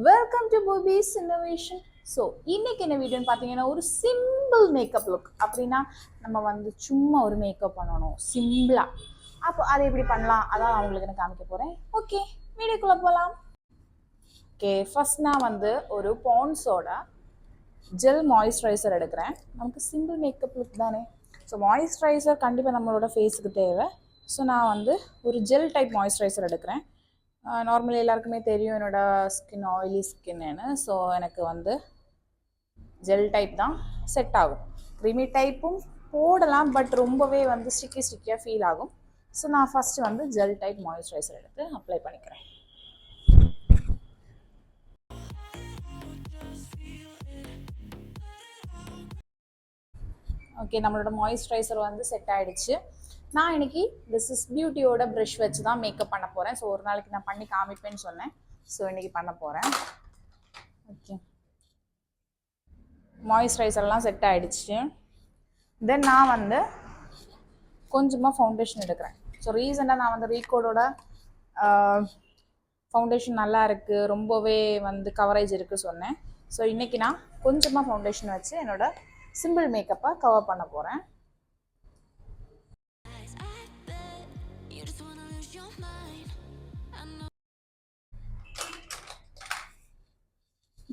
Welcome to boobies innovation. So இன்னைக்கு என்ன வீடியோன்னு பார்த்தீங்கன்னா ஒரு சிம்பிள் மேக்கப் லுக். அப்படின்னா நம்ம வந்து சும்மா ஒரு மேக்கப் பண்ணணும் சிம்பிளா. அப்போ அதை எப்படி பண்ணலாம் அதான் அவங்களுக்கு நான் காமிக்க போகிறேன். ஓகே, வீடியோக்குள்ளே போகலாம். ஓகே, ஃபர்ஸ்ட் நான் வந்து ஒரு பாண்ட்ஸோட ஜெல் மாய்ஸ்சரைசர் எடுக்கிறேன். நமக்கு சிம்பிள் மேக்கப் லுக் தானே. ஸோ மாய்ஸ்சரைசர் கண்டிப்பாக நம்மளோட ஃபேஸுக்கு தேவை. ஸோ நான் வந்து ஒரு ஜெல் டைப் மாய்ஸ்சரைசர் எடுக்கிறேன். நார்மலி எல்லாருக்குமே தெரியும் என்னோடய ஸ்கின் ஆயிலி ஸ்கின்னு. ஸோ எனக்கு வந்து ஜெல் டைப் தான் செட் ஆகும். க்ரீமி டைப்பும் போடலாம், பட் ரொம்பவே வந்து ஸ்டிக்கியாக ஃபீல் ஆகும். ஸோ நான் ஃபஸ்ட்டு வந்து ஜெல் டைப் மாய்ஸ்சரைசர் எடுத்து அப்ளை பண்ணிக்கிறேன். ஓகே, நம்மளோட மாய்ஸ்சரைசர் வந்து செட் ஆகிடுச்சு. நான் இன்னைக்கு திஸ் இஸ் பியூட்டியோட ப்ரஷ் வச்சு தான் மேக்கப் பண்ண போகிறேன். ஸோ ஒரு நாளைக்கு நான் பண்ணி காமிப்பேன்னு சொன்னேன். ஸோ இன்றைக்கி பண்ண போகிறேன். ஓகே, மாய்ஸ்சரைசர்லாம் செட் ஆகிடுச்சு. தென் நான் வந்து கொஞ்சமாக ஃபவுண்டேஷன் எடுக்கிறேன். ஸோ ரீசெண்டாக நான் வந்து ரீகோடோட ஃபவுண்டேஷன் நல்லா இருக்குது, ரொம்பவே வந்து கவரேஜ் இருக்குது சொன்னேன். ஸோ இன்றைக்கி நான் கொஞ்சமாக ஃபவுண்டேஷன் வச்சு என்னோடய சிம்பிள் மேக்கப்பை கவர் பண்ண போகிறேன்.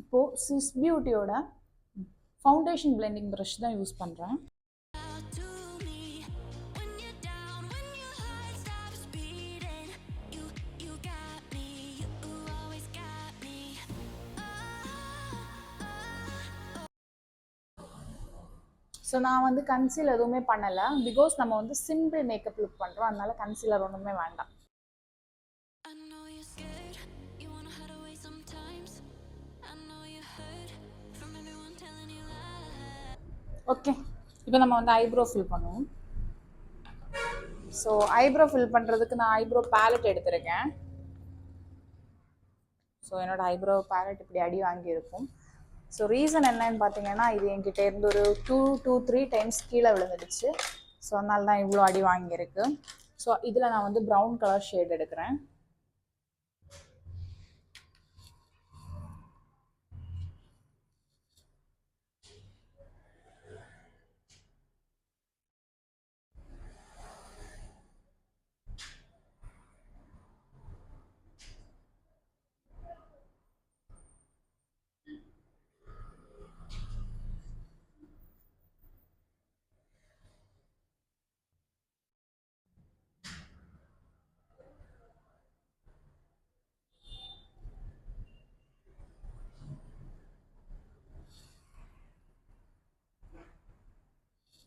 இப்போது சிஸ் பியூட்டியோட ஃபவுண்டேஷன் பிளெண்டிங் ப்ரஷ் தான் யூஸ் பண்ணுறேன். ஸோ நான் வந்து கன்சீலர் எதுவுமே பண்ணலை, பிகாஸ் நம்ம வந்து சிம்பிள் மேக்கப் லுக் பண்ணுறோம், அதனால கன்சீலர் ஒன்றுமே வேண்டாம். ஓகே, இப்போ நம்ம வந்து ஐப்ரோ ஃபில் பண்ணுவோம். ஸோ ஐப்ரோ ஃபில் பண்ணுறதுக்கு நான் ஐப்ரோ பேலட் எடுத்திருக்கேன். ஸோ என்னோடய ஐப்ரோ பேலட் இப்படி அடி வாங்கியிருக்கும். ஸோ ரீசன் என்னன்னு பார்த்தீங்கன்னா, இது என்கிட்ட இருந்து ஒரு 2-3 டைம்ஸ் கீழே விழுந்துடுச்சு. ஸோ அதனால தான் இவ்வளோ அடி வாங்கியிருக்கு. ஸோ இதில் நான் வந்து ப்ரௌன் கலர் ஷேட் எடுக்கிறேன்.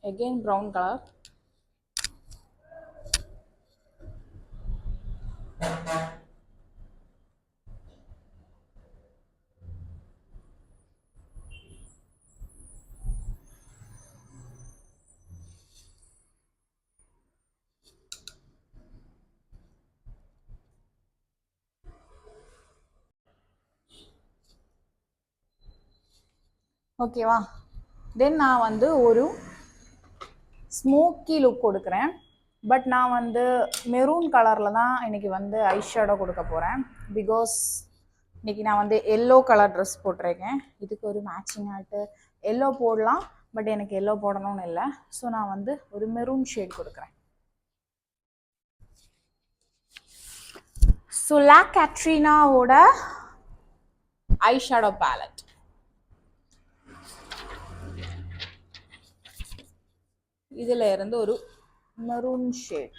Again brown color. ஓகேவா, தென் நான் வந்து ஒரு ஸ்மோக்கி லுக் கொடுக்குறேன். பட் நான் வந்து மெரூன் கலரில் தான் இன்றைக்கி வந்து ஐ ஷேடோ கொடுக்க போகிறேன். பிகாஸ் இன்றைக்கி நான் வந்து எல்லோ கலர் ட்ரெஸ் போட்டிருக்கேன். இதுக்கு ஒரு மேட்சிங் ஆகிட்டு எல்லோ போடலாம், பட் எனக்கு எல்லோ போடணும்னு இல்லை. ஸோ நான் வந்து ஒரு மெரூன் ஷேட் கொடுக்குறேன். ஸோ லா கேட்ரினாவோட ஐ ஷேடோ பேலட். இதில் இருந்து ஒரு மெரூன் ஷேட்.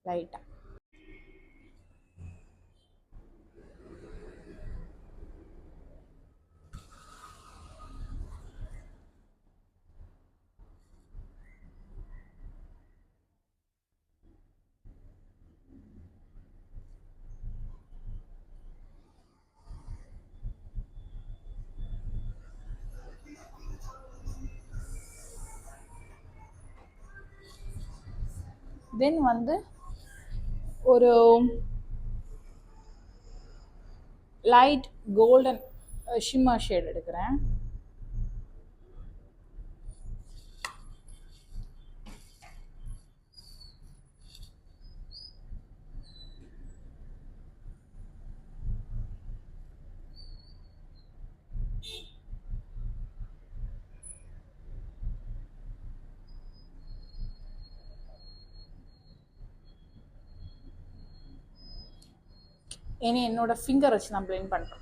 லைட்டா தென் வந்து ஒரு லைட் கோல்டன் ஷிம்மர் ஷேட் எடுக்கிறேன். இனி என்னோட ஃபிங்கர் வச்சு நான் பிளெண்ட் பண்ணுறேன்.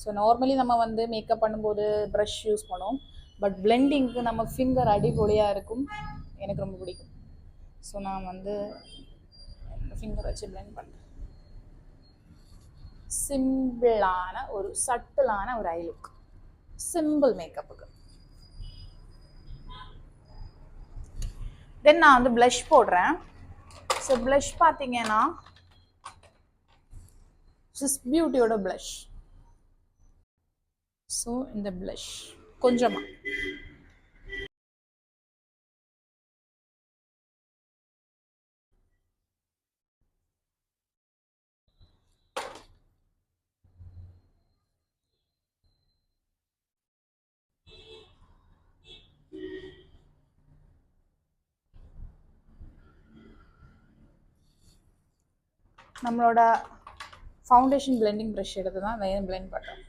ஸோ நார்மலி நம்ம வந்து மேக்கப் பண்ணும்போது ப்ரஷ் யூஸ் பண்ணுவோம், பட் பிளெண்டிங்க்கு நம்ம ஃபிங்கர் அடிப்பொலியாக இருக்கும், எனக்கு ரொம்ப பிடிக்கும். ஸோ நான் வந்து ஃபிங்கர் வச்சு பிளெண்ட் பண்ணுறேன். சிம்பிளான ஒரு சட்டிலான ஒரு ஐ லுக், சிம்பிள் மேக்கப்புக்கு. தென் நான் வந்து ப்ளஷ் போடுறேன். ஸோ ப்ளஷ் பார்த்தீங்கன்னா ஸ்விஸ் பியூட்டியோட ப்ளஷ். ஸோ இந்த ப்ளஷ் கொஞ்சமாக நம்மளோட ஃபவுண்டேஷன் பிளெண்டிங் ப்ரஷ் எடுத்து தான் வேணும் பிளெண்ட் பண்ணுறோம்.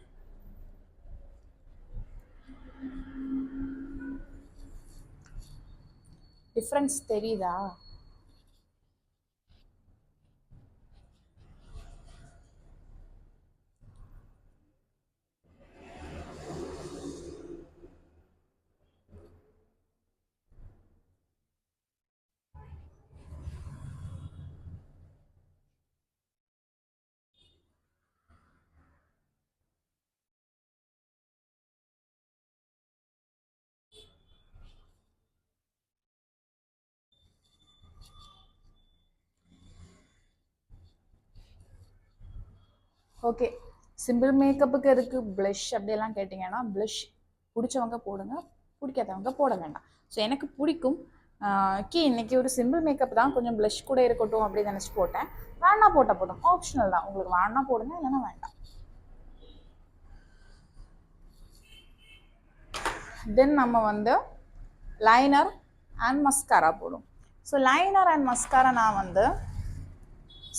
டிஃப்ரென்ஸ் தெரியுதா? ஓகே, சிம்பிள் மேக்கப்புக்கு எதுக்கு ப்ளஷ் அப்படியெல்லாம் கேட்டிங்கன்னா, ப்ளஷ் பிடிச்சவங்க போடுங்க, பிடிக்காதவங்க போட வேண்டாம். ஸோ எனக்கு பிடிக்கும். இன்னைக்கு ஒரு சிம்பிள் மேக்கப் தான், கொஞ்சம் ப்ளஷ் கூட இருக்கட்டும் அப்படின்னு நினச்சி போட்டேன். வேணா போட்டால் போதும், ஆப்ஷனல் தான். உங்களுக்கு வேணா போடுங்க, இல்லைன்னா வேண்டாம். தென் நம்ம வந்து லைனர் அண்ட் மஸ்காரா போடும். ஸோ லைனர் அண்ட் மஸ்காரா நான் வந்து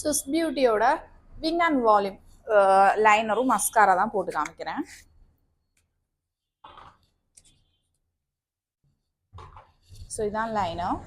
ஸ்விஸ் பியூட்டியோட விங் அண்ட் வால்யூம் லைனரும் மஸ்காரா தான் போட்டு காமிக்கிறேன். ஸோ இதுதான் லைனர்.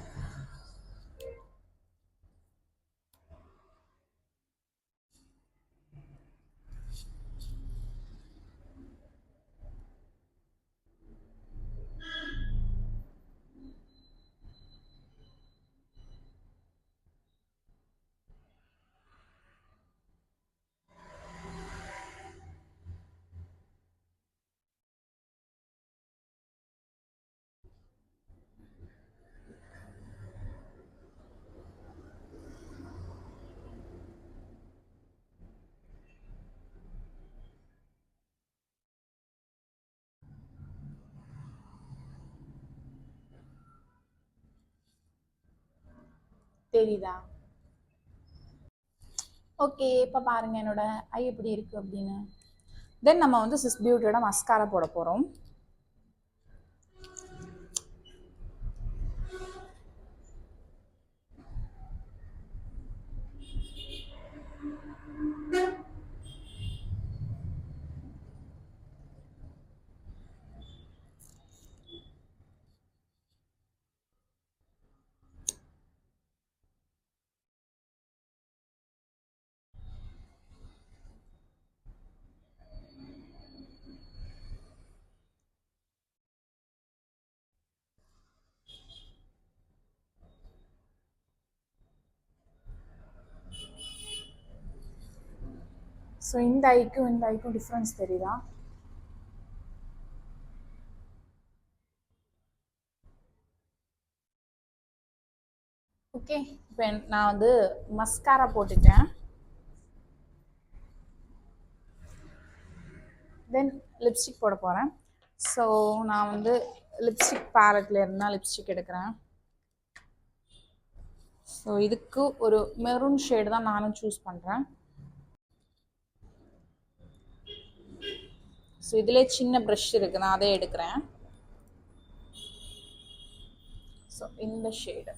தெரியுதா? ஓகே, இப்போ பாருங்க என்னோட ஐ எப்படி இருக்கு அப்படின்னு. தென் நம்ம வந்து ஸ்விஸ் பியூட்டியோட மஸ்காரா போட போகிறோம். ஸோ இந்த ஐக்கும் டிஃப்ரென்ஸ் தெரியுதா? ஓகே, இப்போ நான் வந்து மஸ்காரா போட்டுட்டேன். தென் லிப்ஸ்டிக் போட போகிறேன். ஸோ நான் வந்து லிப்ஸ்டிக் பேலட்டில் இருந்தால் லிப்ஸ்டிக் எடுக்கிறேன். ஸோ இதுக்கு ஒரு மெரூன் ஷேடு தான் நானும் சூஸ் பண்ணுறேன். ஸோ இதிலே சின்ன ப்ரஷ் இருக்குது, நான் அதே எடுக்கிறேன். ஸோ இந்த ஷேடு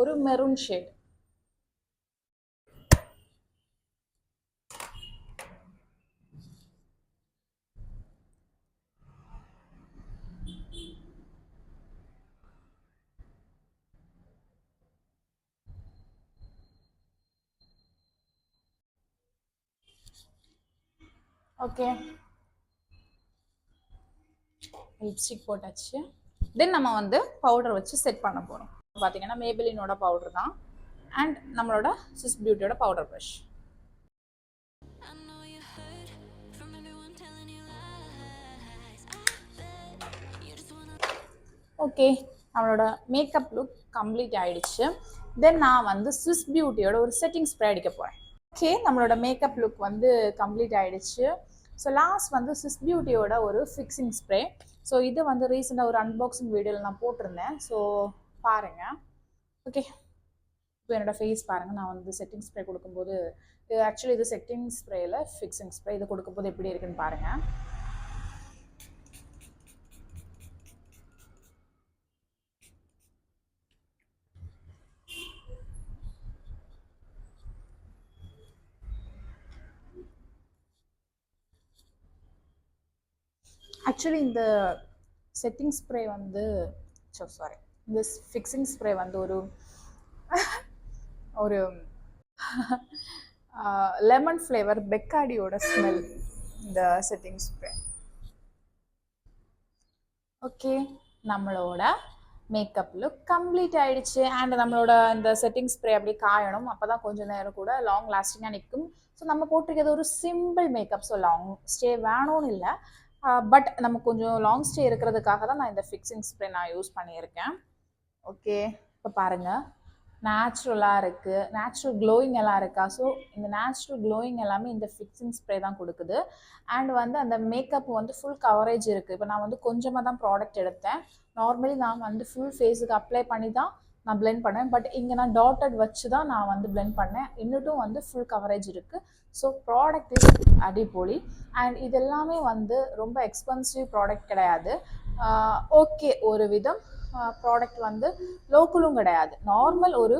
ஒரு மெரூன் ஷேட். ஓகே, லிப்ஸ்டிக் போட்டாச்சு. தென் நம்ம வந்து பவுடர் வச்சு செட் பண்ண போகிறோம். பார்த்தீங்கன்னா மேபிலினோட பவுடர் தான் அண்ட் நம்மளோட ஸ்விஸ் பியூட்டியோட பவுடர் ப்ரஷ். ஓகே, நம்மளோட மேக்கப் லுக் கம்ப்ளீட் ஆகிடுச்சு. தென் நான் வந்து ஸ்விஸ் பியூட்டியோட ஒரு செட்டிங் ஸ்ப்ரே அடிக்க போகிறேன். ஓகே, நம்மளோட மேக்கப் லுக் வந்து கம்ப்ளீட் ஆகிடுச்சு. ஸோ லாஸ்ட் வந்து ஸ்விஸ் பியூட்டியோட ஒரு ஃபிக்ஸிங் ஸ்ப்ரே. ஸோ இது வந்து ரீசெண்டாக ஒரு அன்பாக்சிங் வீடியோவில் நான் போட்டிருந்தேன். ஸோ பாருங்கள். ஓகே, இப்போ என்னோடய ஃபேஸ் பாருங்கள். நான் வந்து செட்டிங் ஸ்ப்ரே கொடுக்கும்போது ஆக்சுவலி இது செட்டிங் ஸ்ப்ரேயில் ஃபிக்ஸிங் ஸ்ப்ரே. இது கொடுக்கும்போது எப்படி இருக்குன்னு பாருங்கள். ஆக்சுவலி இந்த செட்டிங் ஸ்ப்ரே வந்து சாரி இந்த ஃபிக்ஸிங் ஸ்ப்ரே வந்து ஒரு லெமன் ஃப்ளேவர் பெக்காடியோட ஸ்மெல் இந்த செட்டிங் ஸ்ப்ரே. ஓகே, நம்மளோட மேக்கப் லுக் கம்ப்ளீட் ஆகிடுச்சு. அண்ட் நம்மளோட இந்த செட்டிங் ஸ்ப்ரே அப்படியே காயணும். அப்போ தான் கொஞ்சம் நேரம் கூட லாங் லாஸ்டிங்காக நிற்கும். ஸோ நம்ம போட்டிருக்கிறது ஒரு simple makeup. So long stay வேணும்னு இல்லை, பட் நம்ம கொஞ்சம் லாங் ஸ்டே இருக்கிறதுக்காக தான் நான் இந்த ஃபிக்ஸிங் ஸ்ப்ரே நான் யூஸ் பண்ணியிருக்கேன். ஓகே, இப்போ பாருங்கள், நேச்சுரலாக இருக்குது, நேச்சுரல் க்ளோயிங் எல்லாம் இருக்கா. ஸோ இந்த நேச்சுரல் க்ளோயிங் எல்லாமே இந்த ஃபிக்ஸிங் ஸ்ப்ரே தான் கொடுக்குது. அண்ட் வந்து அந்த மேக்கப் வந்து ஃபுல் கவரேஜ் இருக்குது. இப்போ நான் வந்து கொஞ்சமாக தான் ப்ராடக்ட் எடுத்தேன். நார்மலி நான் வந்து ஃபுல் ஃபேஸுக்கு அப்ளை பண்ணி தான் நான் பிளெண்ட் பண்ணேன். பட் இங்கே நான் டாட்டட் வச்சு தான் நான் வந்து பிளெண்ட் பண்ணேன். இன்னும் வந்து ஃபுல் கவரேஜ் இருக்குது. ஸோ ப்ராடக்ட் இஸ் அடிப்பொலி. அண்ட் இது எல்லாமே வந்து ரொம்ப எக்ஸ்பென்சிவ் ப்ராடக்ட் கிடையாது. ஓகே, ஒரு விதம் ப்ராடக்ட் வந்து லோக்கலும் கிடையாது, நார்மல் ஒரு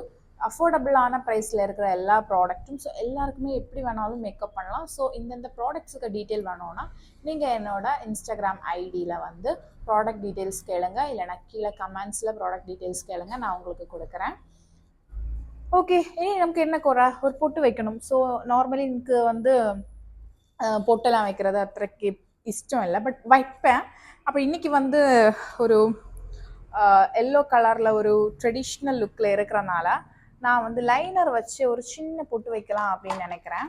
அஃபோர்டபுளான ப்ரைஸில் இருக்கிற எல்லா ப்ராடக்ட்டும். ஸோ எல்லாருக்குமே எப்படி வேணாலும் மேக்கப் பண்ணலாம். ஸோ இந்தந்த ப்ராடக்ட்ஸுக்கு டீட்டெயில் வேணும்னா நீங்கள் என்னோட இன்ஸ்டாகிராம் ஐடியில் வந்து ப்ராடக்ட் டீட்டெயில்ஸ் கேளுங்க, இல்லைனா கீழே கமெண்ட்ஸில் ப்ராடக்ட் டீட்டெயில்ஸ் கேளுங்க, நான் உங்களுக்கு கொடுக்குறேன். ஓகே, நமக்கு என்ன குறை, ஒரு பொட்டு வைக்கணும். ஸோ நார்மலி எனக்கு வந்து பொட்டெல்லாம் வைக்கிறது அத்தனைக்கு இஷ்டம் இல்லை, பட் வைப்பேன். அப்போ இன்றைக்கி வந்து ஒரு எல்லோ கலரில் ஒரு ட்ரெடிஷ்னல் லுக்கில் இருக்கிறனால நான் வந்து லைனர் வச்சு ஒரு சின்ன பொட்டு வைக்கலாம் அப்படின்னு நினைக்கிறேன்.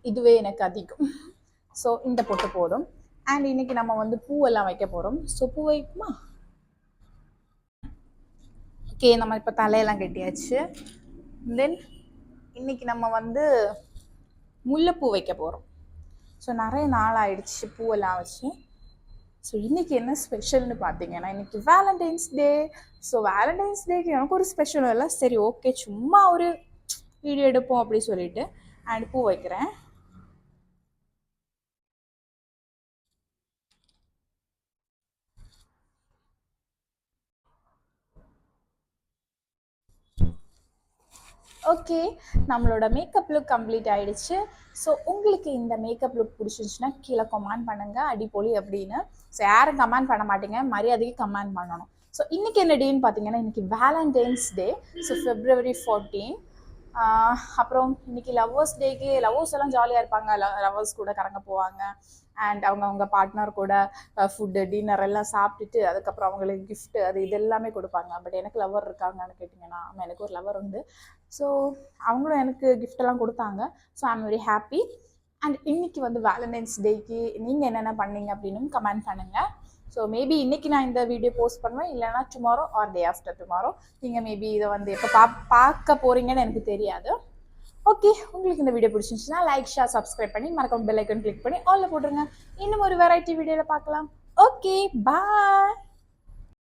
இதுவே எனக்கு அதிகம். ஸோ இந்த பொட்டு போதும். அண்ட் இன்னைக்கு நம்ம வந்து பூவெல்லாம் வைக்க போகிறோம். ஸோ பூ வைக்குமா? ஓகே, நம்ம இப்போ தலையெல்லாம் கட்டியாச்சு. தென் இன்னைக்கு நம்ம வந்து முல்லைப்பூ வைக்க போகிறோம். ஸோ நிறைய நாள் ஆயிடுச்சு பூவெல்லாம் வச்சு. ஸோ இன்றைக்கி என்ன ஸ்பெஷல்னு பார்த்தீங்கன்னா, இன்றைக்கி வேலண்டைன்ஸ் டே. ஸோ வேலண்டைன்ஸ் டேக்கு எனக்கு ஒரு ஸ்பெஷலும் இல்லை. சரி, ஓகே, சும்மா ஒரு வீடியோ எடுப்போம் அப்படி சொல்லிட்டு அண்ட் பூ வைக்கிறேன். ஓகே, நம்மளோட மேக்கப் லுக் கம்ப்ளீட் ஆகிடுச்சு. ஸோ உங்களுக்கு இந்த மேக்கப் லுக் பிடிச்சிருந்துச்சுன்னா கீழே கமெண்ட் பண்ணுங்கள் அடிப்பொலி அப்படின்னு. ஸோ யாரும் கமெண்ட் பண்ண மாட்டீங்க, மரியாதைக்கு கமெண்ட் பண்ணணும். ஸோ இன்றைக்கி என்ன டேன்னு பார்த்தீங்கன்னா, இன்றைக்கி வேலண்டைன்ஸ் டே. So February 14. அப்புறம் இன்றைக்கி லவ்வர்ஸ் டேக்கு லவ்வர்ஸ் எல்லாம் ஜாலியாக இருப்பாங்க, லவ்வர்ஸ் கூட கறங்க போவாங்க. அண்ட் அவங்க பார்ட்னர் கூட ஃபுட்டு டின்னர் எல்லாம் சாப்பிட்டுட்டு அதுக்கப்புறம் அவங்களுக்கு கிஃப்ட்டு அது இது எல்லாமே கொடுப்பாங்க. பட் எனக்கு லவர் இருக்காங்கன்னு கேட்டிங்கன்னா, எனக்கு ஒரு லவர் உண்டு. ஸோ அவங்களும் எனக்கு கிஃப்டெல்லாம் கொடுத்தாங்க. So I am very happy. And இன்றைக்கி வந்து வேலண்டைன்ஸ் டேக்கு நீங்கள் என்னென்ன பண்ணீங்க அப்படின்னு கமெண்ட் பண்ணுங்கள். ஸோ மேபி இன்றைக்கி நான் இந்த வீடியோ போஸ்ட் பண்ணுவேன், இல்லைனா tomorrow R day after tomorrow. நீங்கள் மேபி இதை வந்து எப்போ பார்க்க போகிறீங்கன்னு எனக்கு தெரியாது. ஓகே, உங்களுக்கு இந்த வீடியோ பிடிச்சிருந்துச்சுன்னா லைக், ஷேர், சப்ஸ்கிரைப் பண்ணி மறக்காம பெல் ஐக்கன் கிளிக் பண்ணி ஆல்ல போட்டுருங்க. இன்னும் ஒரு வெரைட்டி வீடியோவில் பார்க்கலாம். ஓகே, பாய்.